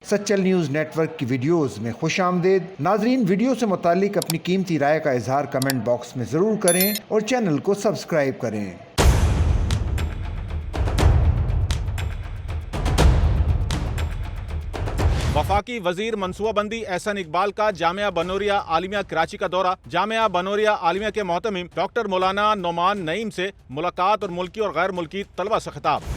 Sachal news net work کی videos میں خوش آمدید۔ ناظرین، ویڈیو سے متعلق اپنی قیمتی رائے کا اظہار کمنٹ باکس میں ضرور کریں اور چینل کو سبسکرائب کریں۔ وفاقی وزیر منصوبہ بندی احسن اقبال کا جامعہ بنوریہ عالمیہ کراچی کا دورہ۔ جامعہ بنوریہ عالمیہ کے محتمم ڈاکٹر مولانا نعمان نعیم سے ملاقات اور ملکی اور غیر ملکی طلبہ سے خطاب۔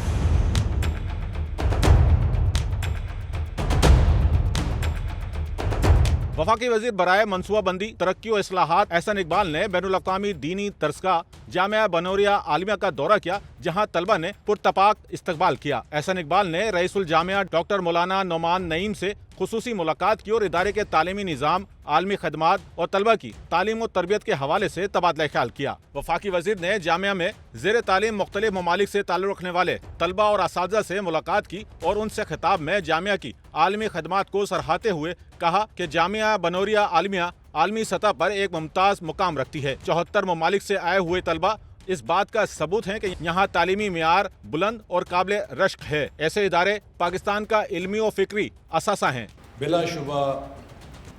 وفاقی وزیر برائے منصوبہ بندی، ترقی و اصلاحات احسن اقبال نے بین الاقوامی دینی درسگاہ جامعہ بنوریہ عالمیہ کا دورہ کیا، جہاں طلبہ نے پرتپاک استقبال کیا۔ احسن اقبال نے رئیس الجامعہ ڈاکٹر مولانا نعمان نعیم سے خصوصی ملاقات کی اور ادارے کے تعلیمی نظام، عالمی خدمات اور طلبہ کی تعلیم و تربیت کے حوالے سے تبادلہ خیال کیا۔ وفاقی وزیر نے جامعہ میں زیر تعلیم مختلف ممالک سے تعلق رکھنے والے طلبہ اور اساتذہ سے ملاقات کی اور ان سے خطاب میں جامعہ کی عالمی خدمات کو سراہتے ہوئے کہا کہ جامعہ بنوریہ عالمیہ عالمی سطح پر ایک ممتاز مقام رکھتی ہے۔ 74 ممالک سے آئے ہوئے طلبہ اس بات کا ثبوت ہیں کہ یہاں تعلیمی معیار بلند اور قابل رشق ہے۔ ایسے ادارے پاکستان کا علمی و فکری اثاثہ ہیں۔ بلا شبہ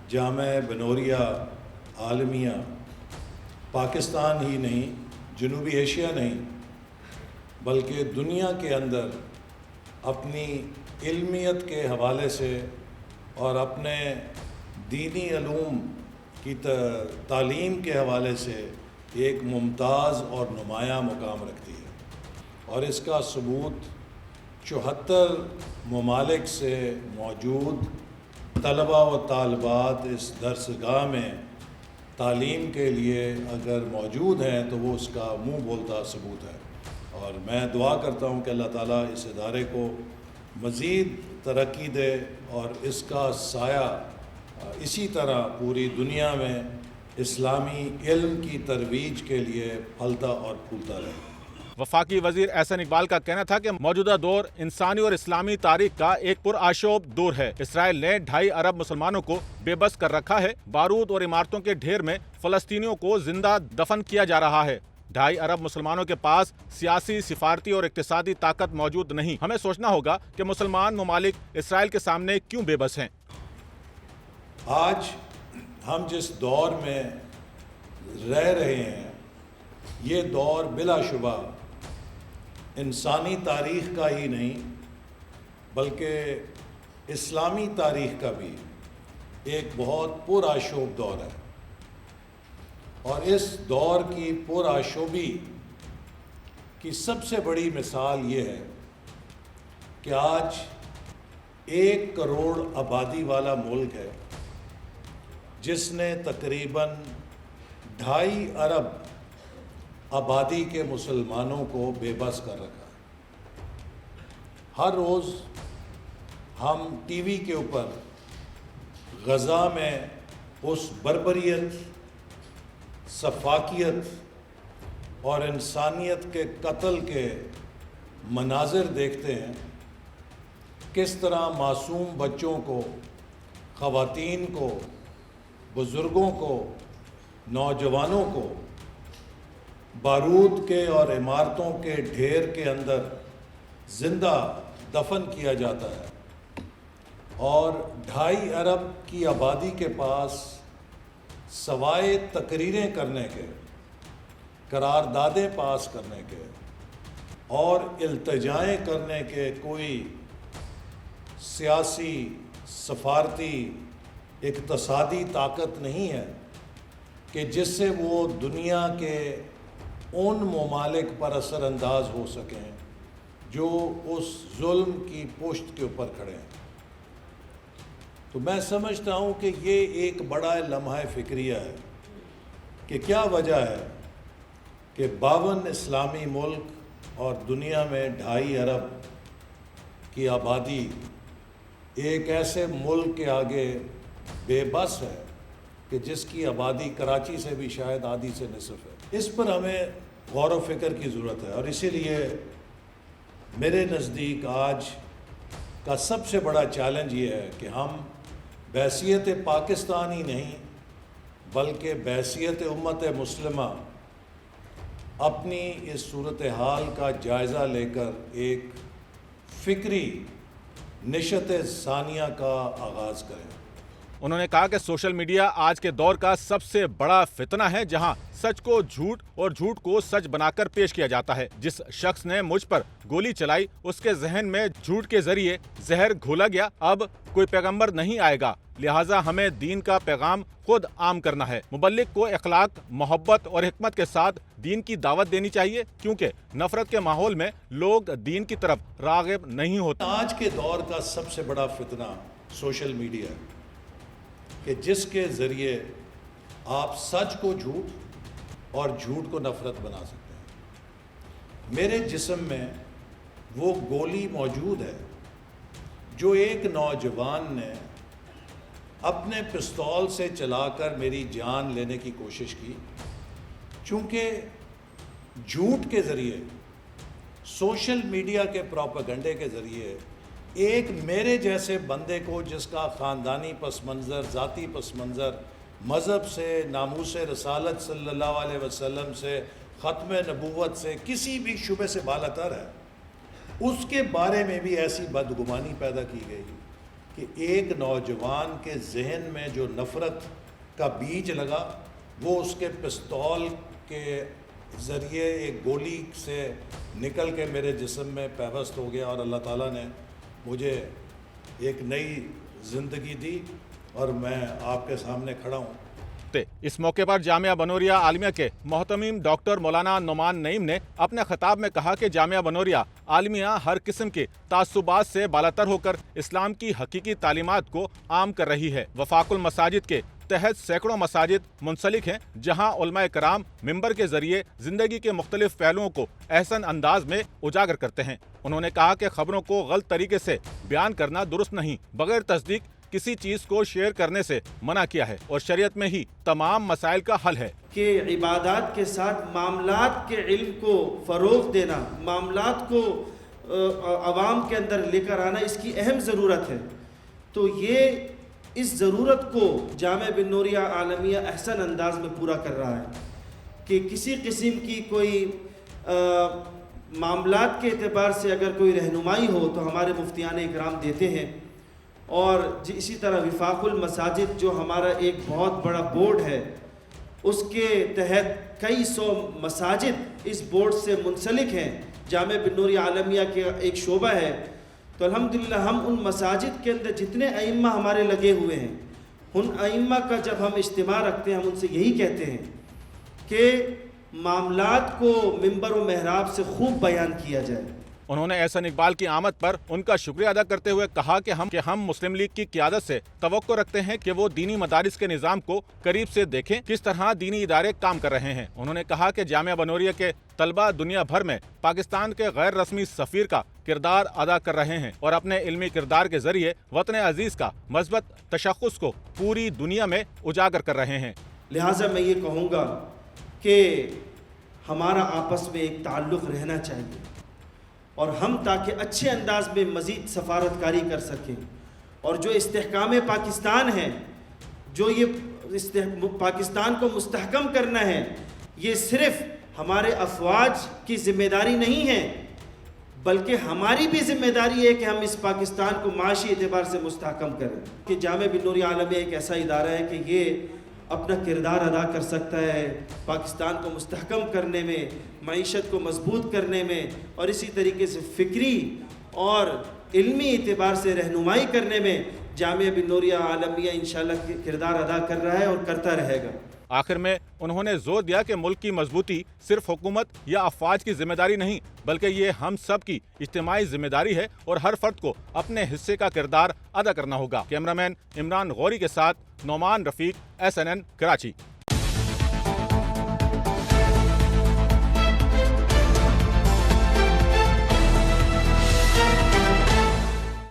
جامعہ بنوریہ عالمیہ پاکستان ہی نہیں، جنوبی ایشیا نہیں، بلکہ دنیا کے اندر اپنی علمیت کے حوالے سے اور اپنے دینی علوم کی تعلیم کے حوالے سے ایک ممتاز اور نمایاں مقام رکھتی ہے، اور اس کا ثبوت 74 ممالک سے موجود طلباء و طالبات اس درسگاہ میں تعلیم کے لیے اگر موجود ہیں تو وہ اس کا منہ بولتا ثبوت ہے۔ اور میں دعا کرتا ہوں کہ اللہ تعالیٰ اس ادارے کو مزید ترقی دے اور اس کا سایہ اسی طرح پوری دنیا میں اسلامی علم کی ترویج کے لیے پھلتا اور پھولتا رہے۔ وفاقی وزیر احسن اقبال کا کہنا تھا کہ موجودہ دور انسانی اور اسلامی تاریخ کا ایک پرآشوب دور ہے۔ اسرائیل نے 2.5 ارب مسلمانوں کو بے بس کر رکھا ہے۔ بارود اور عمارتوں کے ڈھیر میں فلسطینیوں کو زندہ دفن کیا جا رہا ہے۔ 2.5 ارب مسلمانوں کے پاس سیاسی، سفارتی اور اقتصادی طاقت موجود نہیں۔ ہمیں سوچنا ہوگا کہ مسلمان ممالک اسرائیل کے سامنے کیوں بے بس ہیں۔ آج ہم جس دور میں رہ رہے ہیں، یہ دور بلا شبہ انسانی تاریخ کا ہی نہیں بلکہ اسلامی تاریخ کا بھی ایک بہت پرآشوب دور ہے، اور اس دور کی پرآشوبی کی سب سے بڑی مثال یہ ہے کہ آج 1 کروڑ آبادی والا ملک ہے جس نے تقریباً 2.5 ارب آبادی کے مسلمانوں کو بے بس کر رکھا ہے۔ ہر روز ہم ٹی وی کے اوپر غزہ میں اس بربریت، سفاکیت اور انسانیت کے قتل کے مناظر دیکھتے ہیں، کس طرح معصوم بچوں کو، خواتین کو، بزرگوں کو، نوجوانوں کو بارود کے اور عمارتوں کے ڈھیر کے اندر زندہ دفن کیا جاتا ہے، اور 2.5 ارب کی آبادی کے پاس سوائے تقریریں کرنے کے، قراردادیں پاس کرنے کے اور التجائیں کرنے کے کوئی سیاسی، سفارتی، اقتصادی طاقت نہیں ہے کہ جس سے وہ دنیا کے ان ممالک پر اثر انداز ہو سکیں جو اس ظلم کی پشت کے اوپر کھڑے ہیں۔ تو میں سمجھتا ہوں کہ یہ ایک بڑا لمحہ فکریہ ہے کہ کیا وجہ ہے کہ 52 اسلامی ملک اور دنیا میں 2.5 ارب کی آبادی ایک ایسے ملک کے آگے بے بس ہے کہ جس کی آبادی کراچی سے بھی شاید آدھی سے نصف ہے۔ اس پر ہمیں غور و فکر کی ضرورت ہے، اور اسی لیے میرے نزدیک آج کا سب سے بڑا چیلنج یہ ہے کہ ہم بحیثیت پاکستان ہی نہیں بلکہ بحیثیت امت مسلمہ اپنی اس صورتحال کا جائزہ لے کر ایک فکری नशत सानिया का आगाज़ करें। उन्होंने कहा कि सोशल मीडिया आज के दौर का सबसे बड़ा फितना है, जहां सच को झूठ और झूठ को सच बनाकर पेश किया जाता है। जिस शख्स ने मुझ पर गोली चलाई, उसके जहन में झूठ के जरिए जहर घोला गया। अब कोई पैगंबर नहीं आएगा, लिहाजा हमें दीन का पैगाम खुद आम करना है। मुबल्लिग को अखलाक, मोहब्बत और हिकमत के साथ दीन की दावत देनी चाहिए, क्योंकि नफरत के माहौल में लोग दीन की तरफ राग़िब नहीं होते। आज के दौर का सबसे बड़ा फितना सोशल मीडिया है कि जिसके ज़रिए आप सच को झूठ और झूठ को नफरत बना सकते हैं। मेरे जिस्म में वो गोली मौजूद है जो एक नौजवान ने अपने पिस्तौल से चलाकर मेरी जान लेने की कोशिश की। चूँकि झूठ के ज़रिए, सोशल मीडिया के प्रोपेगेंडे के ज़रिए एक मेरे जैसे बंदे को, जिसका ख़ानदानी पस मंज़र, ज़ाती पस मंज़र, मज़हब से, नामूस रसालत सल्लल्लाहु अलैहि वसल्लम से, ख़त्म नबूवत से किसी भी शुबे से बालातर है, उसके बारे में भी ऐसी बदगुमानी पैदा की गई कि एक नौजवान के जहन में जो नफ़रत का बीज लगा, वो उसके पिस्तौल के ज़रिए एक गोली से निकल के मेरे जिस्म में पैवस्त हो गया। और अल्लाह ताला ने मुझे एक नई ज़िंदगी दी और मैं आपके सामने खड़ा हूँ। इस मौके पर जामिया बनोरिया आलिमिया के मोहतमीम डॉक्टर मौलाना नुमान नईम ने अपने खिताब में कहा कि जामिया बनोरिया आलिमिया हर किस्म के तासुबात से बालातर होकर इस्लाम की हकीकी तालीमात को आम कर रही है। वफाकुल मसाजिद के तहत सैकड़ों मसाजिद मुंसलिक हैं, जहां उलमाए कराम मिंबर के जरिए जिंदगी के मुख्तलिफ पहलुओं को एहसन अंदाज में उजागर करते हैं। उन्होंने कहा कि खबरों को गलत तरीके से बयान करना दुरुस्त नहीं, बगैर तस्दीक किसी चीज को शेयर करने से मना किया है और शरीयत में ही तमाम मसाइल का हल है कि इबादत के साथ मामलात के इल्म को फ़रोग़ देना, मामलात को अवाम के अंदर लेकर आना, इसकी अहम ज़रूरत है। तो ये इस ज़रूरत को जामिया बनोरिया आलमिया अहसन अंदाज में पूरा कर रहा है कि किसी किस्म की कोई मामलात के एतबार से अगर कोई रहनुमाई हो तो हमारे मुफ्तियान इकराम देते हैं। और इसी तरह विफाकुल मसाजिद जो हमारा एक बहुत बड़ा बोर्ड है, उसके तहत कई सौ मसाजिद इस बोर्ड से मुंसलिक हैं। जामिया बनोरिया आलमिया के एक शोबा है, तो अल्हम्दुलिल्लाह हम उन मसाजिद के अंदर जितने अइम्मा हमारे लगे हुए हैं, उन अइम्मा का जब हम इज्तिमा रखते हैं, हम उनसे यही कहते हैं कि मामलात को मिंबर व महराब से खूब बयान किया जाए। उन्होंने एहसन इकबाल की आमद पर उनका शुक्रिया अदा करते हुए कहा कि हम मुस्लिम लीग की क़ियादत से तवक्को रखते हैं कि वो दीनी मदारिस के निज़ाम को करीब से देखें, किस तरह दीनी इदारे काम कर रहे हैं। उन्होंने कहा कि जामिया बनोरिया के तलबा दुनिया भर में पाकिस्तान के गैर रस्मी सफ़ीर का किरदार अदा कर रहे हैं और अपने इल्मी किरदार के जरिए वतन अजीज़ का मज़बूत तशख़्ख़ुस को पूरी दुनिया में उजागर कर रहे हैं। लिहाजा मैं ये कहूँगा कि हमारा आपस में एक ताल्लुक़ रहना चाहिए और हम ताकि अच्छे अंदाज में मज़ीद सफारतकारी कर सकें। और जो इस्तेहकाम पाकिस्तान है, जो ये पाकिस्तान को मुस्तहकम करना है, ये सिर्फ़ हमारे अफवाज की ज़िम्मेदारी नहीं है, बल्कि हमारी भी ज़िम्मेदारी है कि हम इस पाकिस्तान को माशी एतबार से मुस्तहकम करें। कि जामिया बनोरिया आलमिया एक ऐसा इदारा है कि ये अपना किरदार अदा कर सकता है पाकिस्तान को मुस्तहकम करने में, मईशत को मजबूत करने में, और इसी तरीके से फ़िक्री और इल्मी एतबार से रहनुमाई करने में जामिया बनोरिया आलमिया इंशाअल्लाह किरदार अदा कर रहा है और करता रहेगा। आखिर में उन्होंने जोर दिया कि मुल्क की मजबूती सिर्फ हुकूमत या अफवाज की जिम्मेदारी नहीं, बल्कि ये हम सब की इज्तिमाई जिम्मेदारी है और हर फर्द को अपने हिस्से का किरदार अदा करना होगा। कैमरामैन इमरान गौरी के साथ नौमान रफीक, SNN कराची।